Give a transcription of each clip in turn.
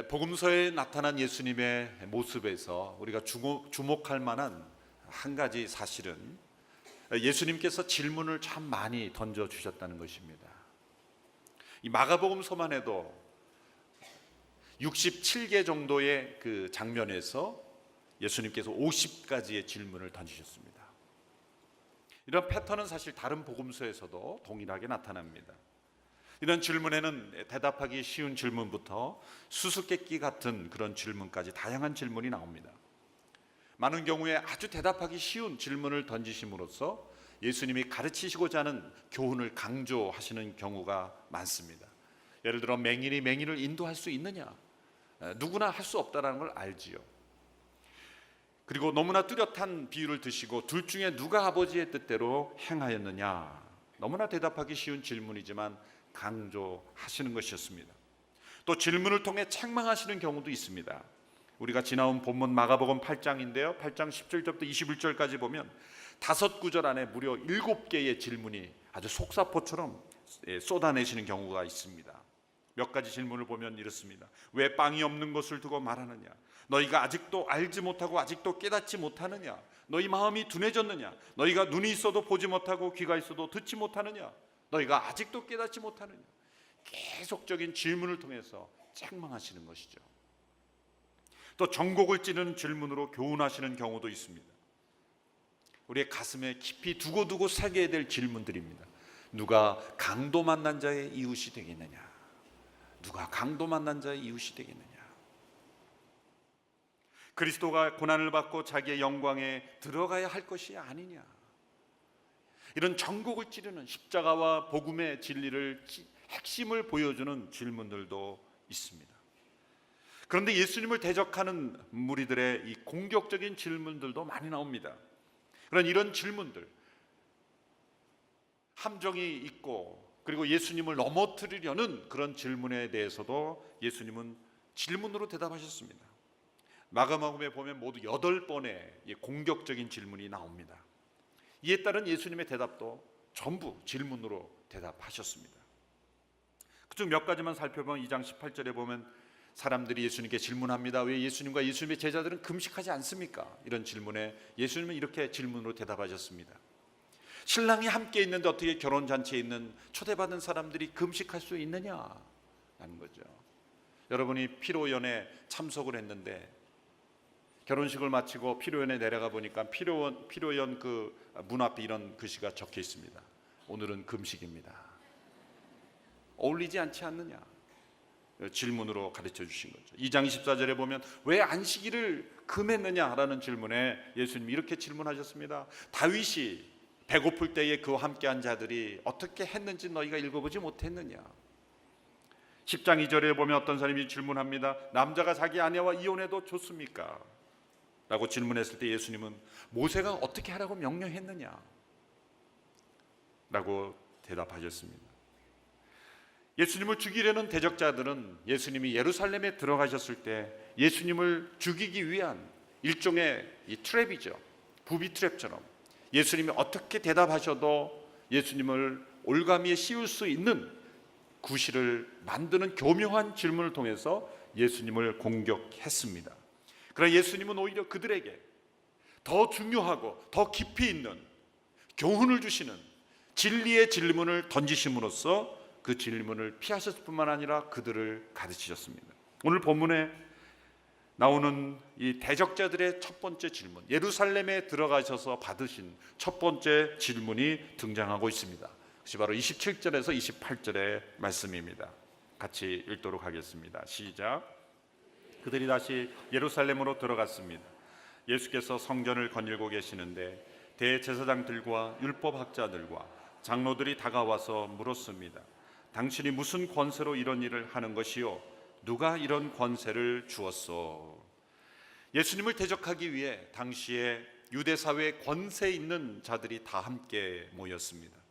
복음서에 나타난 예수님의 모습에서 우리가 주목할 만한 한 가지 사실은 예수님께서 질문을 참 많이 던져주셨다는 것입니다. 이 마가복음서만 해도 67개 정도의 그 장면에서 예수님께서 50가지의 질문을 던지셨습니다. 이런 패턴은 사실 다른 복음서에서도 동일하게 나타납니다. 이런 질문에는 대답하기 쉬운 질문부터 수수께끼 같은 그런 질문까지 다양한 질문이 나옵니다. 많은 경우에 아주 대답하기 쉬운 질문을 던지심으로써 예수님이 가르치시고자 하는 교훈을 강조하시는 경우가 많습니다. 예를 들어 맹인이 맹인을 인도할 수 있느냐? 누구나 할 수 없다는 걸 알지요. 그리고 너무나 뚜렷한 비유를 드시고 둘 중에 누가 아버지의 뜻대로 행하였느냐? 너무나 대답하기 쉬운 질문이지만 강조하시는 것이었습니다. 또 질문을 통해 책망하시는 경우도 있습니다. 우리가 지나온 본문 마가복음 8장인데요 8장 17절부터 21절까지 보면 5구절 안에 무려 7개의 질문이 아주 속사포처럼 쏟아내시는 경우가 있습니다. 몇 가지 질문을 보면 이렇습니다. 왜 빵이 없는 것을 두고 말하느냐? 너희가 아직도 알지 못하고 아직도 깨닫지 못하느냐? 너희 마음이 둔해졌느냐? 너희가 눈이 있어도 보지 못하고 귀가 있어도 듣지 못하느냐? 너희가 아직도 깨닫지 못하느냐? 계속적인 질문을 통해서 책망하시는 것이죠. 또 전곡을 찌르는 질문으로 교훈하시는 경우도 있습니다. 우리의 가슴에 깊이 두고두고 새겨야 될 질문들입니다. 누가 강도 만난 자의 이웃이 되겠느냐? 누가 강도 만난 자의 이웃이 되겠느냐? 그리스도가 고난을 받고 자기의 영광에 들어가야 할 것이 아니냐? 이런 전곡을 찌르는 십자가와 복음의 진리를 핵심을 보여주는 질문들도 있습니다. 그런데 예수님을 대적하는 무리들의 이 공격적인 질문들도 많이 나옵니다. 그런 이런 질문들, 함정이 있고 그리고 예수님을 넘어뜨리려는 그런 질문에 대해서도 예수님은 질문으로 대답하셨습니다. 마가복음에 보면 모두 8번의 공격적인 질문이 나옵니다. 이에 따른 예수님의 대답도 전부 질문으로 대답하셨습니다. 그중 몇 가지만 살펴보면 2장 18절에 보면 사람들이 예수님께 질문합니다. 왜 예수님과 예수님의 제자들은 금식하지 않습니까? 이런 질문에 예수님은 이렇게 질문으로 대답하셨습니다. 신랑이 함께 있는데 어떻게 결혼잔치에 있는 초대받은 사람들이 금식할 수 있느냐? 라는 거죠. 여러분이 피로연에 참석을 했는데 결혼식을 마치고 피로연에 내려가 보니까 피로연 그 문 앞에 이런 글씨가 적혀 있습니다. 오늘은 금식입니다. 어울리지 않지 않느냐? 질문으로 가르쳐 주신 거죠. 2장 24절에 보면 왜 안식일을 금했느냐라는 질문에 예수님이 이렇게 질문하셨습니다. 다윗이 배고플 때에 그와 함께한 자들이 어떻게 했는지 너희가 읽어보지 못했느냐? 10장 2절에 보면 어떤 사람이 질문합니다. 남자가 자기 아내와 이혼해도 좋습니까? 라고 질문했을 때 예수님은 모세가 어떻게 하라고 명령했느냐? 라고 대답하셨습니다. 예수님을 죽이려는 대적자들은 예수님이 예루살렘에 들어가셨을 때 예수님을 죽이기 위한 일종의 이 트랩이죠. 부비 트랩처럼 예수님이 어떻게 대답하셔도 예수님을 올가미에 씌울 수 있는 구실을 만드는 교묘한 질문을 통해서 예수님을 공격했습니다. 그러나 예수님은 오히려 그들에게 더 중요하고 더 깊이 있는 교훈을 주시는 진리의 질문을 던지심으로써 그 질문을 피하셨을 뿐만 아니라 그들을 가르치셨습니다. 오늘 본문에 나오는 이 대적자들의 첫 번째 질문, 예루살렘에 들어가셔서 받으신 첫 번째 질문이 등장하고 있습니다. 그것이 바로 27절에서 28절의 말씀입니다. 같이 읽도록 하겠습니다. 시작. 그들이 다시 예루살렘으로 들어갔습니다. 예수께서 성전을 거닐고 계시는데 대제사장들과 율법학자들과 장로들이 다가와서 물었습니다. 당신이 무슨 권세로 이런 일을 하는 것이요? 누가 이런 권세를 주었소? 예수님을 대적하기 위해 당시에 유대 사회에 권세 있는 자들이 다 함께 모였습니다.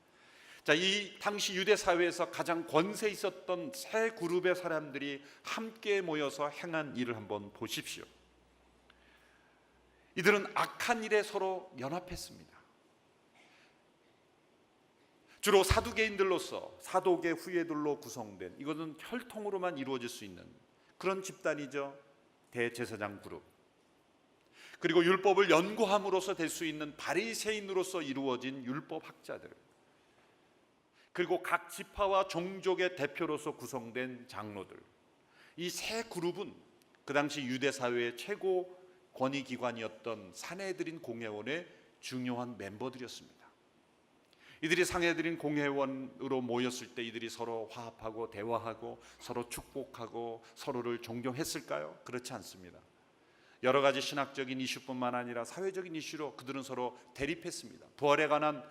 자, 이 당시 유대 사회에서 가장 권세 있었던 세 그룹의 사람들이 함께 모여서 행한 일을 한번 보십시오. 이들은 악한 일에 서로 연합했습니다. 주로 사두개인들로서 사독의 후예들로 구성된, 이것은 혈통으로만 이루어질 수 있는 그런 집단이죠. 대제사장 그룹. 그리고 율법을 연구함으로써 될 수 있는 바리새인으로서 이루어진 율법 학자들. 그리고 각 지파와 종족의 대표로서 구성된 장로들. 이 세 그룹은 그 당시 유대 사회의 최고 권위기관이었던 산헤드린 공회원의 중요한 멤버들이었습니다. 이들이 상헤드린 공회원으로 모였을 때 이들이 서로 화합하고 대화하고 서로 축복하고 서로를 존경했을까요? 그렇지 않습니다. 여러 가지 신학적인 이슈뿐만 아니라 사회적인 이슈로 그들은 서로 대립했습니다. 부활에 관한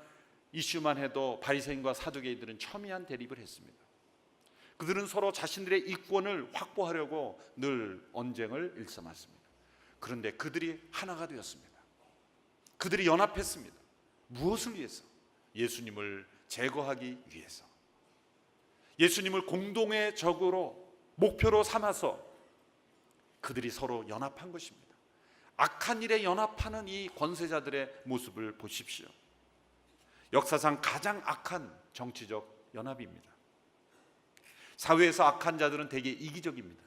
이슈만 해도 바리새인과 사두개인들은 첨예한 대립을 했습니다. 그들은 서로 자신들의 이권을 확보하려고 늘 언쟁을 일삼았습니다. 그런데 그들이 하나가 되었습니다. 그들이 연합했습니다. 무엇을 위해서? 예수님을 제거하기 위해서. 예수님을 공동의 적으로 목표로 삼아서 그들이 서로 연합한 것입니다. 악한 일에 연합하는 이 권세자들의 모습을 보십시오. 역사상 가장 악한 정치적 연합입니다. 사회에서 악한 자들은 대개 이기적입니다.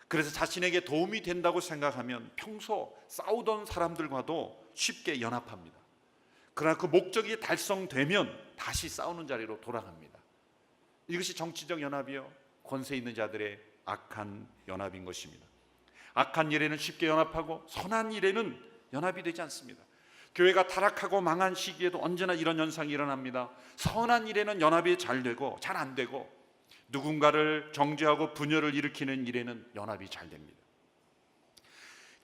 그래서 자신에게 도움이 된다고 생각하면 평소 싸우던 사람들과도 쉽게 연합합니다. 그러나 그 목적이 달성되면 다시 싸우는 자리로 돌아갑니다. 이것이 정치적 연합이요, 권세 있는 자들의 악한 연합인 것입니다. 악한 일에는 쉽게 연합하고 선한 일에는 연합이 되지 않습니다. 교회가 타락하고 망한 시기에도 언제나 이런 현상이 일어납니다. 선한 일에는 연합이 잘 되고 잘 안 되고, 누군가를 정죄하고 분열을 일으키는 일에는 연합이 잘 됩니다.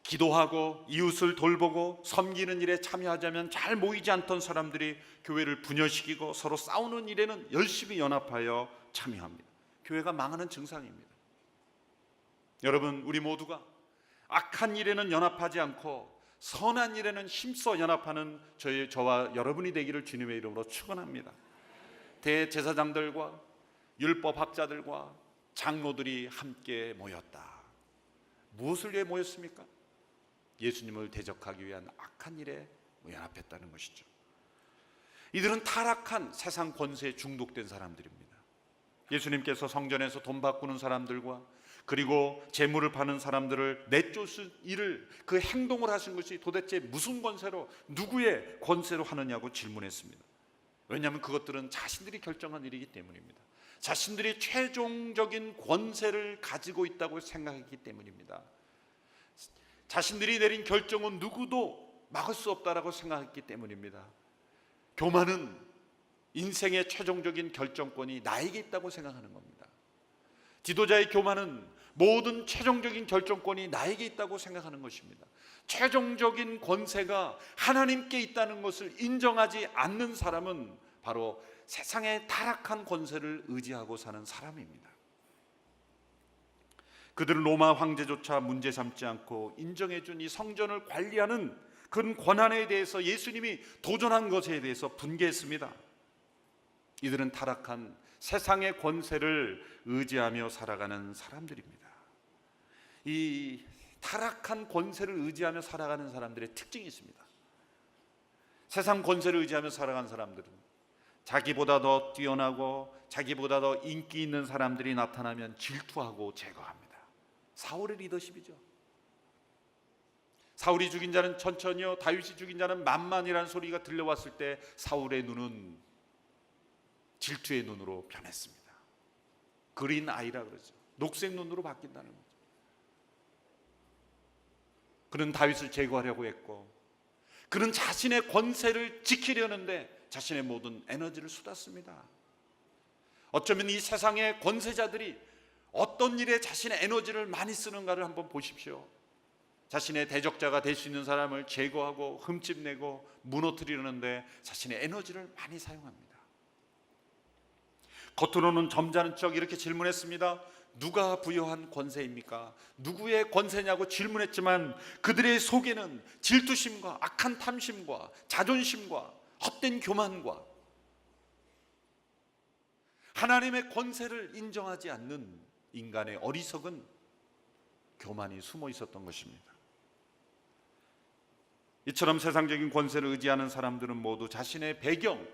기도하고 이웃을 돌보고 섬기는 일에 참여하자면 잘 모이지 않던 사람들이 교회를 분열시키고 서로 싸우는 일에는 열심히 연합하여 참여합니다. 교회가 망하는 증상입니다. 여러분, 우리 모두가 악한 일에는 연합하지 않고 선한 일에는 힘써 연합하는 저와 여러분이 되기를 주님의 이름으로 축원합니다. 대제사장들과 율법학자들과 장로들이 함께 모였다. 무엇을 위해 모였습니까? 예수님을 대적하기 위한 악한 일에 연합했다는 것이죠. 이들은 타락한 세상 권세에 중독된 사람들입니다. 예수님께서 성전에서 돈 바꾸는 사람들과 그리고 재물을 파는 사람들을 내쫓은 일을, 그 행동을 하신 것이 도대체 무슨 권세로, 누구의 권세로 하느냐고 질문했습니다. 왜냐하면 그것들은 자신들이 결정한 일이기 때문입니다. 자신들이 최종적인 권세를 가지고 있다고 생각했기 때문입니다. 자신들이 내린 결정은 누구도 막을 수 없다라고 생각했기 때문입니다. 교만은 인생의 최종적인 결정권이 나에게 있다고 생각하는 겁니다. 지도자의 교만은 모든 최종적인 결정권이 나에게 있다고 생각하는 것입니다. 최종적인 권세가 하나님께 있다는 것을 인정하지 않는 사람은 바로 세상의 타락한 권세를 의지하고 사는 사람입니다. 그들은 로마 황제조차 문제 삼지 않고 인정해준 이 성전을 관리하는 그런 권한에 대해서 예수님이 도전한 것에 대해서 분개했습니다. 이들은 타락한 세상의 권세를 의지하며 살아가는 사람들입니다. 이 타락한 권세를 의지하며 살아가는 사람들의 특징이 있습니다. 세상 권세를 의지하며 살아가는 사람들은 자기보다 더 뛰어나고 자기보다 더 인기 있는 사람들이 나타나면 질투하고 제거합니다. 사울의 리더십이죠. 사울이 죽인 자는 천천히요, 다윗이 죽인 자는 만만이라는 소리가 들려왔을 때 사울의 눈은 질투의 눈으로 변했습니다. 그린 아이라 그러죠. 녹색 눈으로 바뀐다는 거죠. 그는 다윗을 제거하려고 했고, 그는 자신의 권세를 지키려는데 자신의 모든 에너지를 쏟았습니다. 어쩌면 이 세상의 권세자들이 어떤 일에 자신의 에너지를 많이 쓰는가를 한번 보십시오. 자신의 대적자가 될 수 있는 사람을 제거하고 흠집내고 무너뜨리려는데 자신의 에너지를 많이 사용합니다. 겉으로는 점잖은 척 이렇게 질문했습니다. 누가 부여한 권세입니까? 누구의 권세냐고 질문했지만 그들의 속에는 질투심과 악한 탐심과 자존심과 헛된 교만과 하나님의 권세를 인정하지 않는 인간의 어리석은 교만이 숨어 있었던 것입니다. 이처럼 세상적인 권세를 의지하는 사람들은 모두 자신의 배경,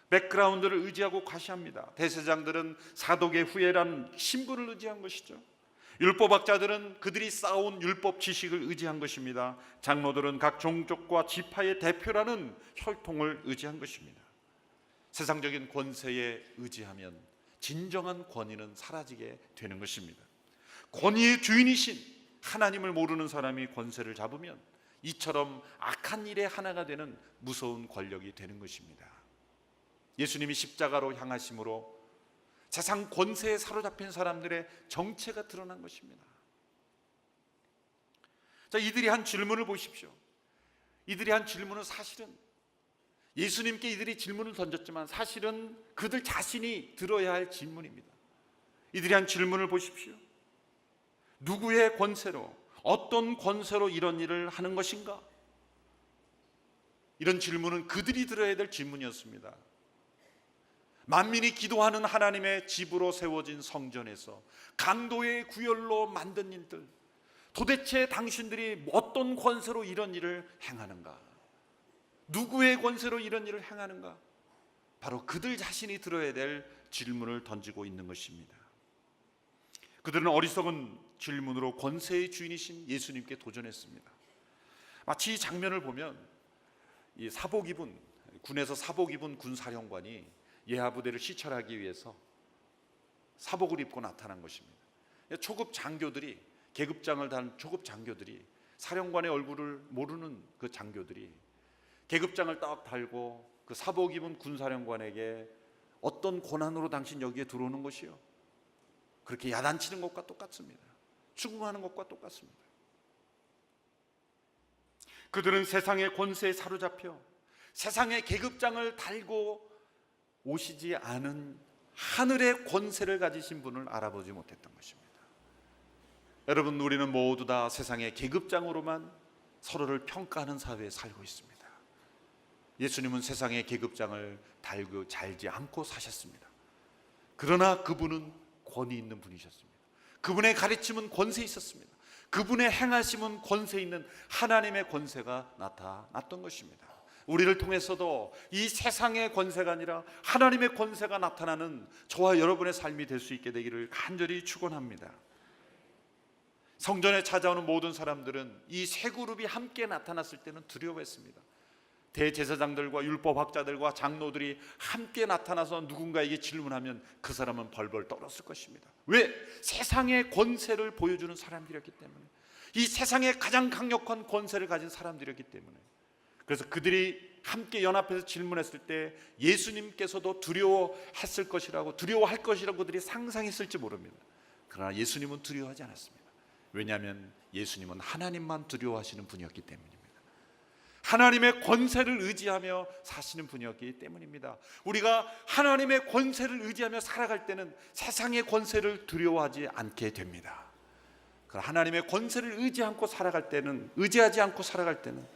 백그라운드를 의지하고 과시합니다. 대제사장들은 사독의 후예라는 신분을 의지한 것이죠. 율법학자들은 그들이 쌓아온 율법 지식을 의지한 것입니다. 장로들은 각 종족과 지파의 대표라는 혈통을 의지한 것입니다. 세상적인 권세에 의지하면 진정한 권위는 사라지게 되는 것입니다. 권위의 주인이신 하나님을 모르는 사람이 권세를 잡으면 이처럼 악한 일의 하나가 되는 무서운 권력이 되는 것입니다. 예수님이 십자가로 향하심으로 세상 권세에 사로잡힌 사람들의 정체가 드러난 것입니다. 자, 이들이 한 질문을 보십시오. 이들이 한 질문은 사실은 예수님께 이들이 질문을 던졌지만 사실은 그들 자신이 들어야 할 질문입니다. 이들이 한 질문을 보십시오. 누구의 권세로, 어떤 권세로 이런 일을 하는 것인가? 이런 질문은 그들이 들어야 될 질문이었습니다. 만민이 기도하는 하나님의 집으로 세워진 성전에서 강도의 구열로 만든 일들, 도대체 당신들이 어떤 권세로 이런 일을 행하는가? 누구의 권세로 이런 일을 행하는가? 바로 그들 자신이 들어야 될 질문을 던지고 있는 것입니다. 그들은 어리석은 질문으로 권세의 주인이신 예수님께 도전했습니다. 마치 이 장면을 보면 이 군에서 사복 입은 군사령관이 예하부대를 시찰하기 위해서 사복을 입고 나타난 것입니다. 초급 장교들이, 계급장을 단 초급 장교들이, 사령관의 얼굴을 모르는 그 장교들이 계급장을 딱 달고 그 사복 입은 군사령관에게 어떤 권한으로 당신 여기에 들어오는 것이요? 그렇게 야단치는 것과 똑같습니다. 추궁하는 것과 똑같습니다. 그들은 세상의 권세에 사로잡혀 세상의 계급장을 달고 오시지 않은 하늘의 권세를 가지신 분을 알아보지 못했던 것입니다. 여러분, 우리는 모두 다 세상의 계급장으로만 서로를 평가하는 사회에 살고 있습니다. 예수님은 세상의 계급장을 달고 잘지 않고 사셨습니다. 그러나 그분은 권위 있는 분이셨습니다. 그분의 가르침은 권세 있었습니다. 그분의 행하심은 권세 있는 하나님의 권세가 나타났던 것입니다. 우리를 통해서도 이 세상의 권세가 아니라 하나님의 권세가 나타나는 저와 여러분의 삶이 될 수 있게 되기를 간절히 축원합니다. 성전에 찾아오는 모든 사람들은 이 세 그룹이 함께 나타났을 때는 두려워했습니다. 대제사장들과 율법학자들과 장로들이 함께 나타나서 누군가에게 질문하면 그 사람은 벌벌 떨었을 것입니다. 왜? 세상의 권세를 보여주는 사람들이었기 때문에, 이 세상의 가장 강력한 권세를 가진 사람들이었기 때문에. 그래서 그들이 함께 연합해서 질문했을 때 예수님께서도 두려워했을 것이라고, 두려워할 것이라고 그들이 상상했을지 모릅니다. 그러나 예수님은 두려워하지 않았습니다. 왜냐하면 예수님은 하나님만 두려워하시는 분이었기 때문입니다. 하나님의 권세를 의지하며 사시는 분이었기 때문입니다. 우리가 하나님의 권세를 의지하며 살아갈 때는 세상의 권세를 두려워하지 않게 됩니다. 그러나 하나님의 권세를 의지하지 않고 살아갈 때는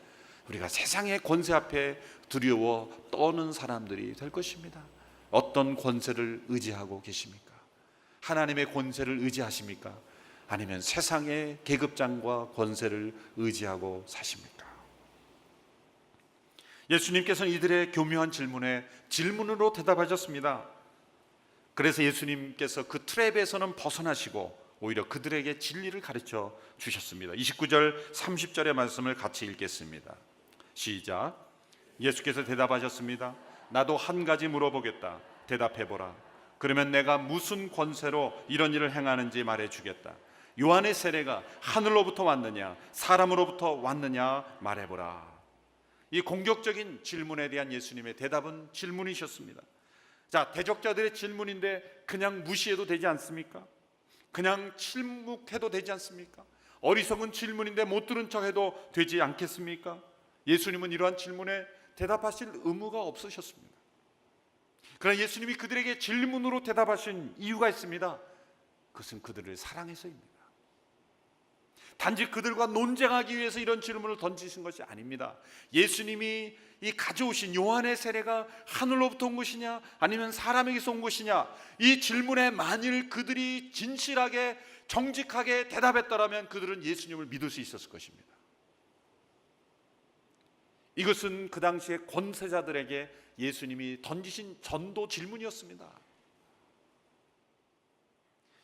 우리가 세상의 권세 앞에 두려워 떠는 사람들이 될 것입니다. 어떤 권세를 의지하고 계십니까? 하나님의 권세를 의지하십니까? 아니면 세상의 계급장과 권세를 의지하고 사십니까? 예수님께서는 이들의 교묘한 질문에 질문으로 대답하셨습니다. 그래서 예수님께서 그 트랩에서는 벗어나시고 오히려 그들에게 진리를 가르쳐 주셨습니다. 29절 30절의 말씀을 같이 읽겠습니다. 시작. 예수께서 대답하셨습니다. 나도 한 가지 물어보겠다. 대답해보라. 그러면 내가 무슨 권세로 이런 일을 행하는지 말해주겠다. 요한의 세례가 하늘로부터 왔느냐 사람으로부터 왔느냐 말해보라. 이 공격적인 질문에 대한 예수님의 대답은 질문이셨습니다. 자, 대적자들의 질문인데 그냥 무시해도 되지 않습니까? 그냥 침묵해도 되지 않습니까? 어리석은 질문인데 못 들은 척해도 되지 않겠습니까? 예수님은 이러한 질문에 대답하실 의무가 없으셨습니다. 그러나 예수님이 그들에게 질문으로 대답하신 이유가 있습니다. 그것은 그들을 사랑해서입니다. 단지 그들과 논쟁하기 위해서 이런 질문을 던지신 것이 아닙니다. 예수님이 이 가져오신 요한의 세례가 하늘로부터 온 것이냐 아니면 사람에게서 온 것이냐, 이 질문에 만일 그들이 진실하게 정직하게 대답했더라면 그들은 예수님을 믿을 수 있었을 것입니다. 이것은 그 당시에 권세자들에게 예수님이 던지신 전도 질문이었습니다.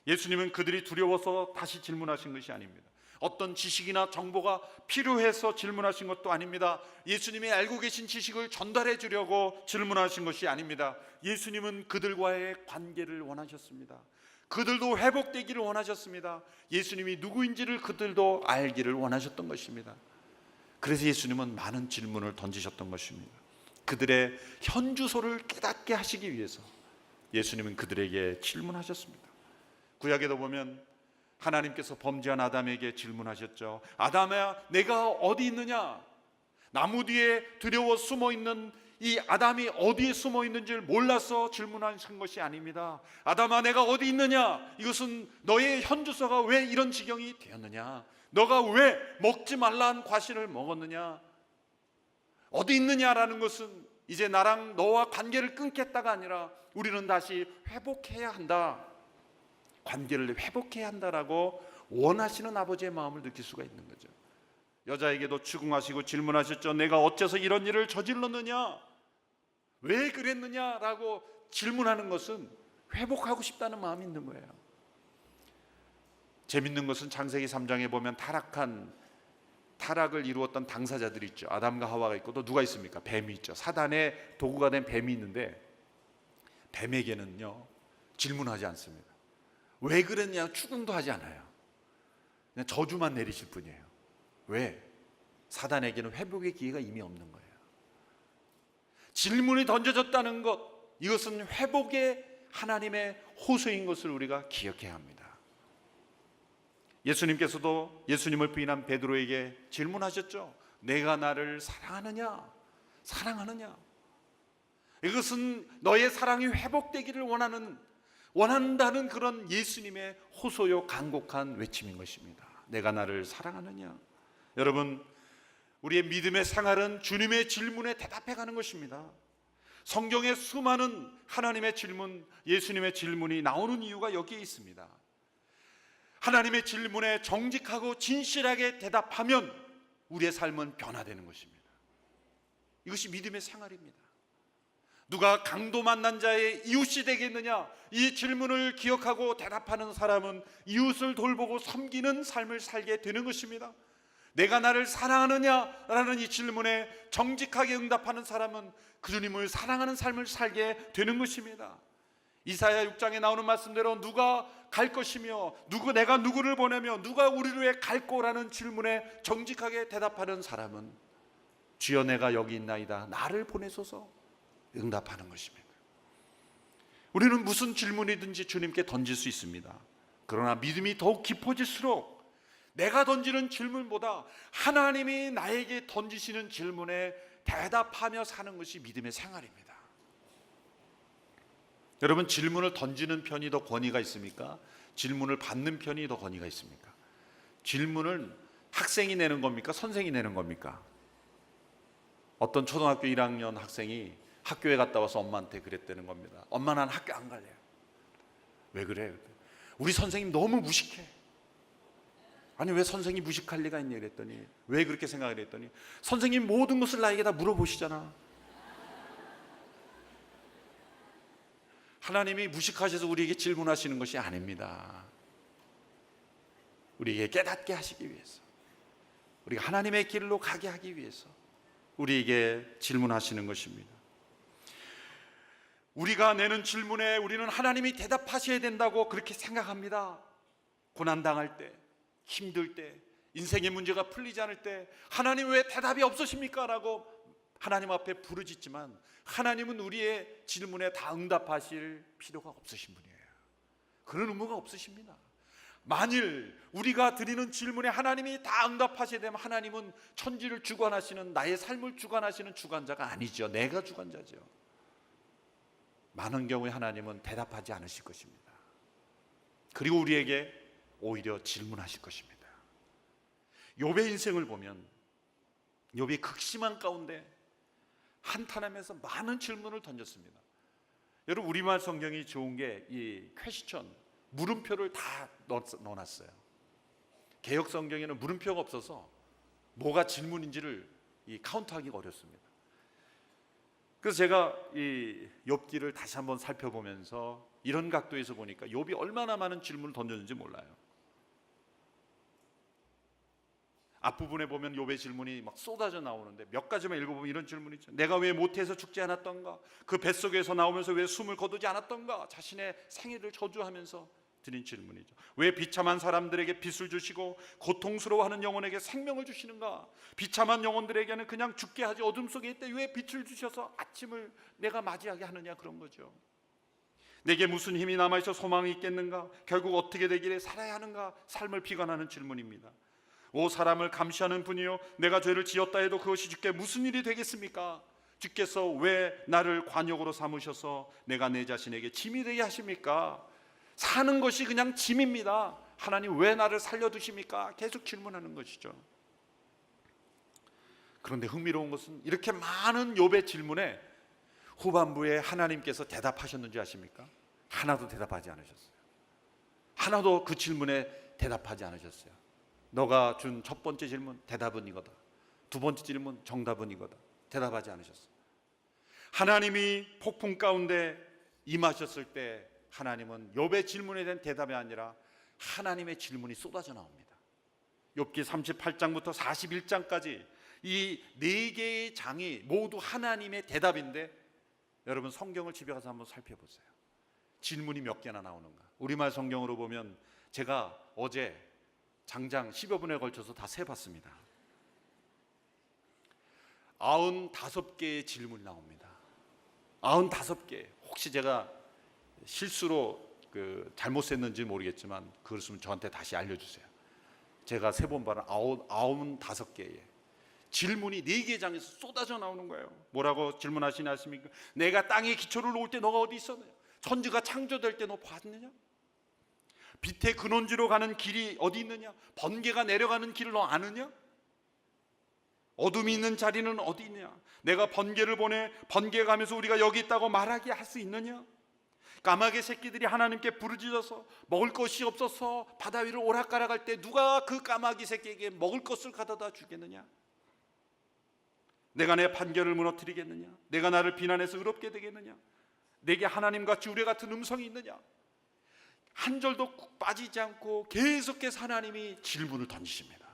예수님은 그들이 두려워서 다시 질문하신 것이 아닙니다. 어떤 지식이나 정보가 필요해서 질문하신 것도 아닙니다. 예수님이 알고 계신 지식을 전달해 주려고 질문하신 것이 아닙니다. 예수님은 그들과의 관계를 원하셨습니다. 그들도 회복되기를 원하셨습니다. 예수님이 누구인지를 그들도 알기를 원하셨던 것입니다. 그래서 예수님은 많은 질문을 던지셨던 것입니다. 그들의 현주소를 깨닫게 하시기 위해서 예수님은 그들에게 질문하셨습니다. 구약에도 보면 하나님께서 범죄한 아담에게 질문하셨죠. 아담아, 내가 어디 있느냐? 나무 뒤에 두려워 숨어 있는 이 아담이 어디에 숨어 있는지를 몰라서 질문하신 것이 아닙니다. 아담아, 내가 어디 있느냐? 이것은 너의 현주소가 왜 이런 지경이 되었느냐? 너가 왜 먹지 말라는 과실을 먹었느냐? 어디 있느냐라는 것은 이제 나랑 너와 관계를 끊겠다가 아니라 우리는 다시 회복해야 한다, 관계를 회복해야 한다라고 원하시는 아버지의 마음을 느낄 수가 있는 거죠. 여자에게도 추궁하시고 질문하셨죠. 내가 어째서 이런 일을 저질렀느냐? 왜 그랬느냐라고 질문하는 것은 회복하고 싶다는 마음이 있는 거예요. 재밌는 것은 창세기 3장에 보면 타락을 이루었던 당사자들이 있죠. 아담과 하와가 있고 또 누가 있습니까? 뱀이 있죠. 사단의 도구가 된 뱀이 있는데 뱀에게는요 질문하지 않습니다. 왜 그랬냐 추궁도 하지 않아요. 그냥 저주만 내리실 뿐이에요. 왜? 사단에게는 회복의 기회가 이미 없는 거예요. 질문이 던져졌다는 것, 이것은 회복의 하나님의 호소인 것을 우리가 기억해야 합니다. 예수님께서도 예수님을 부인한 베드로에게 질문하셨죠. 내가 나를 사랑하느냐? 사랑하느냐? 이것은 너의 사랑이 회복되기를 원한다는 그런 예수님의 호소요 간곡한 외침인 것입니다. 내가 나를 사랑하느냐? 여러분, 우리의 믿음의 생활은 주님의 질문에 대답해가는 것입니다. 성경에 수많은 하나님의 질문, 예수님의 질문이 나오는 이유가 여기에 있습니다. 하나님의 질문에 정직하고 진실하게 대답하면 우리의 삶은 변화되는 것입니다. 이것이 믿음의 생활입니다. 누가 강도 만난 자의 이웃이 되겠느냐? 이 질문을 기억하고 대답하는 사람은 이웃을 돌보고 섬기는 삶을 살게 되는 것입니다. 내가 나를 사랑하느냐라는 이 질문에 정직하게 응답하는 사람은 그 주님을 사랑하는 삶을 살게 되는 것입니다. 이사야 6장에 나오는 말씀대로 누가 갈 것이며 내가 누구를 보내며 누가 우리를 위해 갈 거라는 질문에 정직하게 대답하는 사람은 주여 내가 여기 있나이다, 나를 보내소서 응답하는 것입니다. 우리는 무슨 질문이든지 주님께 던질 수 있습니다. 그러나 믿음이 더욱 깊어질수록 내가 던지는 질문보다 하나님이 나에게 던지시는 질문에 대답하며 사는 것이 믿음의 생활입니다. 여러분, 질문을 던지는 편이 더 권위가 있습니까? 질문을 받는 편이 더 권위가 있습니까? 질문을 학생이 내는 겁니까? 선생이 내는 겁니까? 어떤 초등학교 1학년 학생이 학교에 갔다 와서 엄마한테 그랬다는 겁니다. 엄마, 난 학교 안 갈래요. 왜 그래? 우리 선생님 너무 무식해. 아니, 왜 선생님 무식할 리가 있냐 그랬더니, 왜 그렇게 생각을 했더니, 선생님 모든 것을 나에게 다 물어보시잖아. 하나님이 무식하셔서 우리에게 질문하시는 것이 아닙니다. 우리에게 깨닫게 하시기 위해서, 우리가 하나님의 길로 가게 하기 위해서 우리에게 질문하시는 것입니다. 우리가 내는 질문에 우리는 하나님이 대답하셔야 된다고 그렇게 생각합니다. 고난당할 때, 힘들 때, 인생의 문제가 풀리지 않을 때 하나님 왜 대답이 없으십니까? 라고 하나님 앞에 부르짖지만 하나님은 우리의 질문에 다 응답하실 필요가 없으신 분이에요. 그런 의무가 없으십니다. 만일 우리가 드리는 질문에 하나님이 다 응답하셔야 되면 하나님은 천지를 주관하시는, 나의 삶을 주관하시는 주관자가 아니죠. 내가 주관자죠. 많은 경우에 하나님은 대답하지 않으실 것입니다. 그리고 우리에게 오히려 질문하실 것입니다. 욥의 인생을 보면 욥이 극심한 가운데 한탄하면서 많은 질문을 던졌습니다. 여러분, 우리말 성경이 좋은 게 이 퀘스천, 물음표를 다 넣어놨어요. 개역 성경에는 물음표가 없어서 뭐가 질문인지를 카운트하기가 어렵습니다. 그래서 제가 이 욥기를 다시 한번 살펴보면서 이런 각도에서 보니까 욥이 얼마나 많은 질문을 던졌는지 몰라요. 앞부분에 보면 욥의 질문이 막 쏟아져 나오는데 몇 가지만 읽어보면 이런 질문이 있죠. 내가 왜 모태에서 죽지 않았던가? 그 뱃속에서 나오면서 왜 숨을 거두지 않았던가? 자신의 생애를 저주하면서 드린 질문이죠. 왜 비참한 사람들에게 빚을 주시고 고통스러워하는 영혼에게 생명을 주시는가? 비참한 영혼들에게는 그냥 죽게 하지 어둠 속에 있대 왜 빛을 주셔서 아침을 내가 맞이하게 하느냐, 그런 거죠. 내게 무슨 힘이 남아있어 소망이 있겠는가? 결국 어떻게 되기를 살아야 하는가? 삶을 비관하는 질문입니다. 오 사람을 감시하는 분이요, 내가 죄를 지었다 해도 그것이 주께 무슨 일이 되겠습니까? 주께서 왜 나를 관역으로 삼으셔서 내가 내 자신에게 짐이 되게 하십니까? 사는 것이 그냥 짐입니다. 하나님 왜 나를 살려두십니까? 계속 질문하는 것이죠. 그런데 흥미로운 것은 이렇게 많은 욥의 질문에 후반부에 하나님께서 대답하셨는지 아십니까? 하나도 대답하지 않으셨어요. 하나도 그 질문에 대답하지 않으셨어요. 너가 준 첫 번째 질문 대답은 이거다, 두 번째 질문 정답은 이거다, 대답하지 않으셨어요. 하나님이 폭풍 가운데 임하셨을 때 하나님은 욥의 질문에 대한 대답이 아니라 하나님의 질문이 쏟아져 나옵니다. 욥기 38장부터 41장까지 이 네 개의 장이 모두 하나님의 대답인데, 여러분 성경을 집에 가서 한번 살펴보세요. 질문이 몇 개나 나오는가? 우리말 성경으로 보면 제가 어제 장장 10여 분에 걸쳐서 다 세봤습니다. 95개의 질문이 나옵니다. 95개. 혹시 제가 실수로 잘못 셌는지 모르겠지만 그렇으면 저한테 다시 알려주세요. 제가 세본 바는 95개의 질문이 4개의 장에서 쏟아져 나오는 거예요. 뭐라고 질문하시냐 하십니까? 내가 땅에 기초를 놓을 때 너가 어디 있었느냐? 천지가 창조될 때 너 봤느냐? 빛의 근원지로 가는 길이 어디 있느냐? 번개가 내려가는 길을 너 아느냐? 어둠이 있는 자리는 어디 있느냐? 내가 번개를 보내 번개 가면서 우리가 여기 있다고 말하게 할 수 있느냐? 까마귀 새끼들이 하나님께 부르짖어서 먹을 것이 없어서 바다 위를 오락가락할 때 누가 그 까마귀 새끼에게 먹을 것을 가져다 주겠느냐? 내가 내 판결을 무너뜨리겠느냐? 내가 나를 비난해서 의롭게 되겠느냐? 내게 하나님같이 우레 같은 음성이 있느냐? 한 절도 빠지지 않고 계속해서 하나님이 질문을 던지십니다.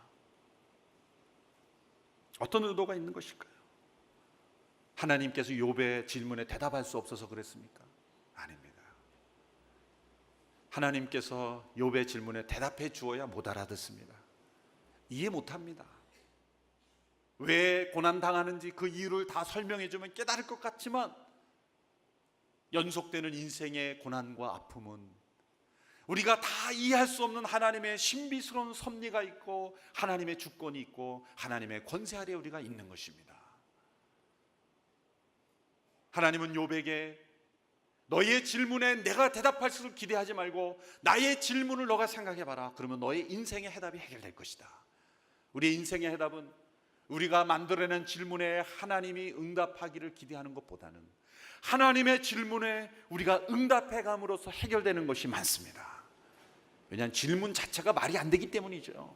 어떤 의도가 있는 것일까요? 하나님께서 욥의 질문에 대답할 수 없어서 그랬습니까? 아닙니다. 하나님께서 욥의 질문에 대답해 주어야 못 알아듣습니다. 이해 못합니다. 왜 고난당하는지 그 이유를 다 설명해 주면 깨달을 것 같지만 연속되는 인생의 고난과 아픔은 우리가 다 이해할 수 없는 하나님의 신비스러운 섭리가 있고 하나님의 주권이 있고 하나님의 권세 아래 우리가 있는 것입니다. 하나님은 욥에게 너의 질문에 내가 대답할 것을 기대하지 말고 나의 질문을 너가 생각해봐라. 그러면 너의 인생의 해답이 해결될 것이다. 우리의 인생의 해답은 우리가 만들어낸 질문에 하나님이 응답하기를 기대하는 것보다는 하나님의 질문에 우리가 응답해감으로써 해결되는 것이 많습니다. 왜냐하면 질문 자체가 말이 안 되기 때문이죠.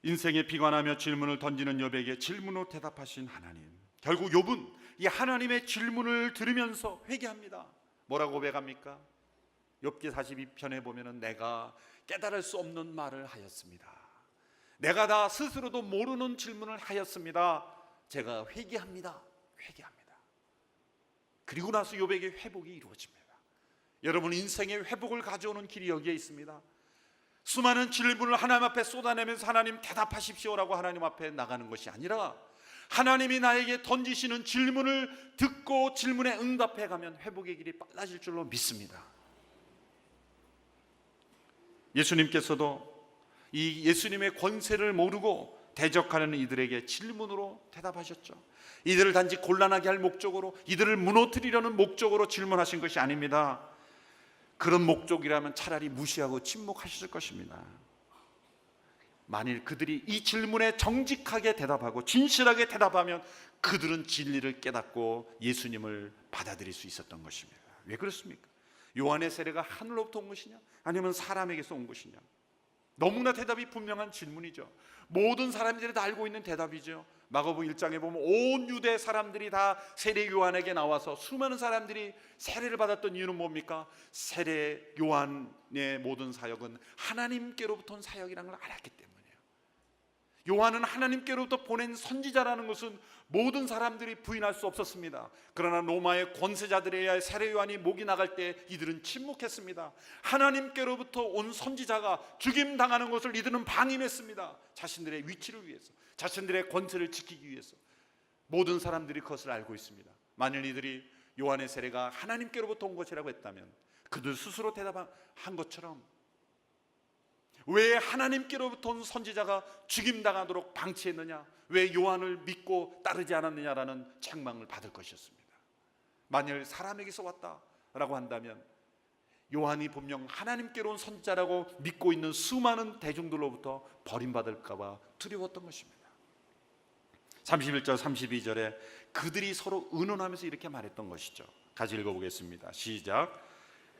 인생에 비관하며 질문을 던지는 욥에게 질문으로 대답하신 하나님, 결국 욥은 이 하나님의 질문을 들으면서 회개합니다. 뭐라고 고백합니까? 욥기 42편에 보면은 내가 깨달을 수 없는 말을 하였습니다. 내가 다 스스로도 모르는 질문을 하였습니다. 제가 회개합니다. 회개합니다. 그리고 나서 욥에게 회복이 이루어집니다. 여러분, 인생의 회복을 가져오는 길이 여기에 있습니다. 수많은 질문을 하나님 앞에 쏟아내면서 하나님 대답하십시오라고 하나님 앞에 나가는 것이 아니라 하나님이 나에게 던지시는 질문을 듣고 질문에 응답해 가면 회복의 길이 빨라질 줄로 믿습니다. 예수님께서도 이 예수님의 권세를 모르고 대적하는 이들에게 질문으로 대답하셨죠. 이들을 단지 곤란하게 할 목적으로, 이들을 무너뜨리려는 목적으로 질문하신 것이 아닙니다. 그런 목적이라면 차라리 무시하고 침묵하셨을 것입니다. 만일 그들이 이 질문에 정직하게 대답하고 진실하게 대답하면 그들은 진리를 깨닫고 예수님을 받아들일 수 있었던 것입니다. 왜 그렇습니까? 요한의 세례가 하늘로부터 온 것이냐 아니면 사람에게서 온 것이냐? 너무나 대답이 분명한 질문이죠. 모든 사람들이 다 알고 있는 대답이죠. 마가복음 1장에 보면 온 유대 사람들이 다 세례 요한에게 나와서 수많은 사람들이 세례를 받았던 이유는 뭡니까? 세례 요한의 모든 사역은 하나님께로부터 온 사역이라는 걸 알았기 때문이에요. 요한은 하나님께로부터 보낸 선지자라는 것은 모든 사람들이 부인할 수 없었습니다. 그러나 로마의 권세자들에 의해 세례 요한이 목이 나갈 때 이들은 침묵했습니다. 하나님께로부터 온 선지자가 죽임당하는 것을 이들은 방임했습니다. 자신들의 위치를 위해서, 자신들의 권세를 지키기 위해서. 모든 사람들이 그것을 알고 있습니다. 만일 이들이 요한의 세례가 하나님께로부터 온 것이라고 했다면 그들 스스로 대답한 것처럼 왜 하나님께로부터 온 선지자가 죽임당하도록 방치했느냐, 왜 요한을 믿고 따르지 않았느냐라는 책망을 받을 것이었습니다. 만일 사람에게서 왔다라고 한다면 요한이 분명 하나님께로 온 선지자라고 믿고 있는 수많은 대중들로부터 버림받을까 봐 두려웠던 것입니다. 31절 32절에 그들이 서로 의논하면서 이렇게 말했던 것이죠. 같이 읽어보겠습니다. 시작.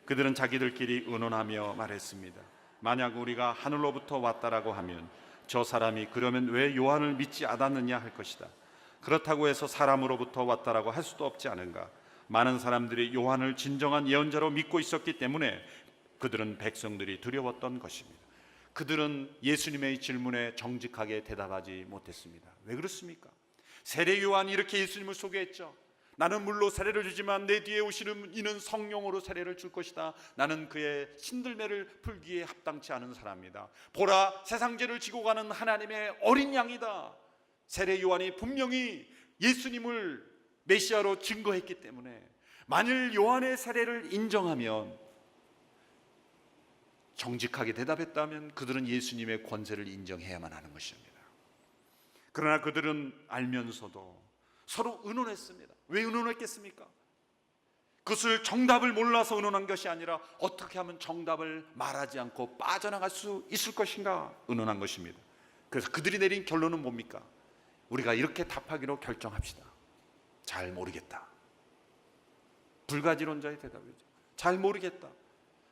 그들은 자기들끼리 의논하며 말했습니다. 만약 우리가 하늘로부터 왔다라고 하면 저 사람이 그러면 왜 요한을 믿지 않았느냐 할 것이다. 그렇다고 해서 사람으로부터 왔다라고 할 수도 없지 않은가. 많은 사람들이 요한을 진정한 예언자로 믿고 있었기 때문에 그들은 백성들이 두려웠던 것입니다. 그들은 예수님의 질문에 정직하게 대답하지 못했습니다. 왜 그렇습니까? 세례 요한이 이렇게 예수님을 소개했죠. 나는 물로 세례를 주지만 내 뒤에 오시는 이는 성령으로 세례를 줄 것이다. 나는 그의 신들매를 풀기에 합당치 않은 사람이다. 보라, 세상 죄를 지고 가는 하나님의 어린 양이다. 세례 요한이 분명히 예수님을 메시아로 증거했기 때문에 만일 요한의 세례를 인정하면, 정직하게 대답했다면 그들은 예수님의 권세를 인정해야만 하는 것입니다. 그러나 그들은 알면서도 서로 의논했습니다. 왜 의논했겠습니까? 그것을 정답을 몰라서 의논한 것이 아니라 어떻게 하면 정답을 말하지 않고 빠져나갈 수 있을 것인가 의논한 것입니다. 그래서 그들이 내린 결론은 뭡니까? 우리가 이렇게 답하기로 결정합시다. 잘 모르겠다. 불가지론자의 대답이죠. 잘 모르겠다.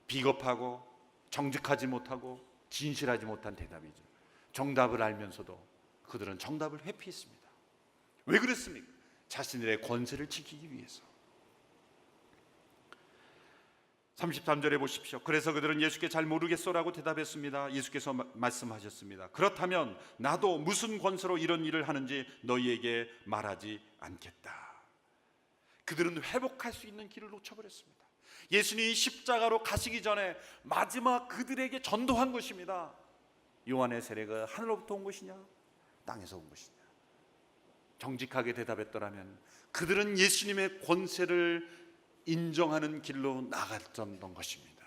비겁하고 정직하지 못하고 진실하지 못한 대답이죠. 정답을 알면서도 그들은 정답을 회피했습니다. 왜 그랬습니까? 자신들의 권세를 지키기 위해서. 33절에 보십시오. 그래서 그들은 예수께 잘 모르겠소라고 대답했습니다. 예수께서 말씀하셨습니다. 그렇다면 나도 무슨 권세로 이런 일을 하는지 너희에게 말하지 않겠다. 그들은 회복할 수 있는 길을 놓쳐버렸습니다. 예수님이 십자가로 가시기 전에 마지막 그들에게 전도한 것입니다. 요한의 세례가 하늘로부터 온 것이냐 땅에서 온 것이냐. 정직하게 대답했더라면 그들은 예수님의 권세를 인정하는 길로 나갔던 것입니다.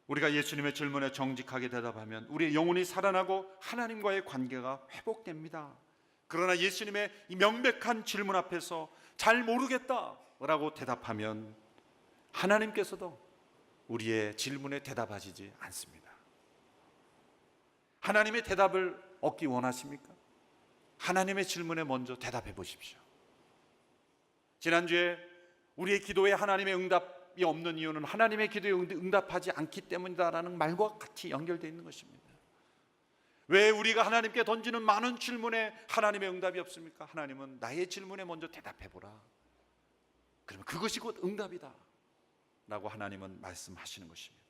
우리가 예수님의 질문에 정직하게 대답하면 우리의 영혼이 살아나고 하나님과의 관계가 회복됩니다. 그러나 예수님의 이 명백한 질문 앞에서 잘 모르겠다라고 대답하면 하나님께서도 우리의 질문에 대답하시지 않습니다. 하나님의 대답을 얻기 원하십니까? 하나님의 질문에 먼저 대답해 보십시오. 지난주에 우리의 기도에 하나님의 응답이 없는 이유는 하나님의 기도에 응답하지 않기 때문이다라는 말과 같이 연결되어 있는 것입니다. 왜 우리가 하나님께 던지는 많은 질문에 하나님의 응답이 없습니까? 하나님은 나의 질문에 먼저 대답해 보라. 그러면 그것이 곧 응답이다 라고 하나님은 말씀하시는 것입니다.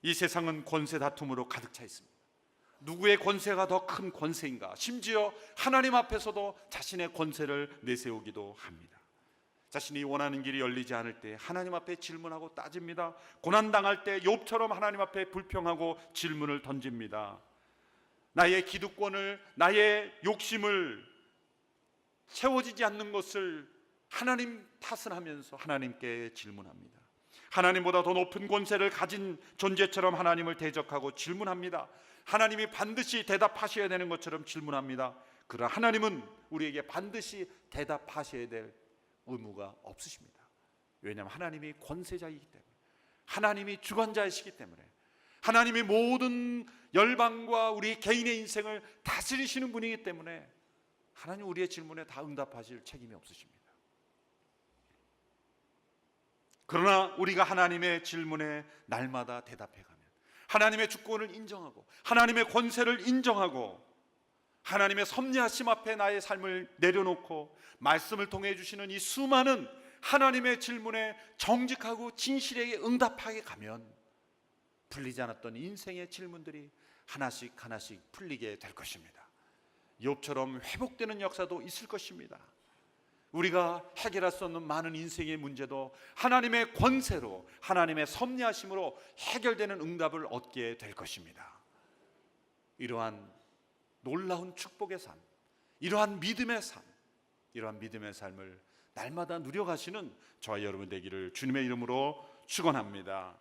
이 세상은 권세 다툼으로 가득 차 있습니다. 누구의 권세가 더 큰 권세인가? 심지어 하나님 앞에서도 자신의 권세를 내세우기도 합니다. 자신이 원하는 길이 열리지 않을 때 하나님 앞에 질문하고 따집니다. 고난당할 때 욥처럼 하나님 앞에 불평하고 질문을 던집니다. 나의 기득권을, 나의 욕심을 채워지지 않는 것을 하나님 탓을 하면서 하나님께 질문합니다. 하나님보다 더 높은 권세를 가진 존재처럼 하나님을 대적하고 질문합니다. 하나님이 반드시 대답하셔야 되는 것처럼 질문합니다. 그러나 하나님은 우리에게 반드시 대답하셔야 될 의무가 없으십니다. 왜냐하면 하나님이 권세자이기 때문에, 하나님이 주관자이시기 때문에, 하나님이 모든 열방과 우리 개인의 인생을 다스리시는 분이기 때문에 하나님 우리의 질문에 다 응답하실 책임이 없으십니다. 그러나 우리가 하나님의 질문에 날마다 대답해가면, 하나님의 주권을 인정하고 하나님의 권세를 인정하고 하나님의 섭리하심 앞에 나의 삶을 내려놓고 말씀을 통해 주시는 이 수많은 하나님의 질문에 정직하고 진실하게 응답하게 가면 풀리지 않았던 인생의 질문들이 하나씩 하나씩 풀리게 될 것입니다. 욥처럼 회복되는 역사도 있을 것입니다. 우리가 해결할 수 없는 많은 인생의 문제도 하나님의 권세로 하나님의 섭리하심으로 해결되는 응답을 얻게 될 것입니다. 이러한 놀라운 축복의 삶, 이러한 믿음의 삶, 이러한 믿음의 삶을 날마다 누려가시는 저와 여러분 되기를 주님의 이름으로 축원합니다.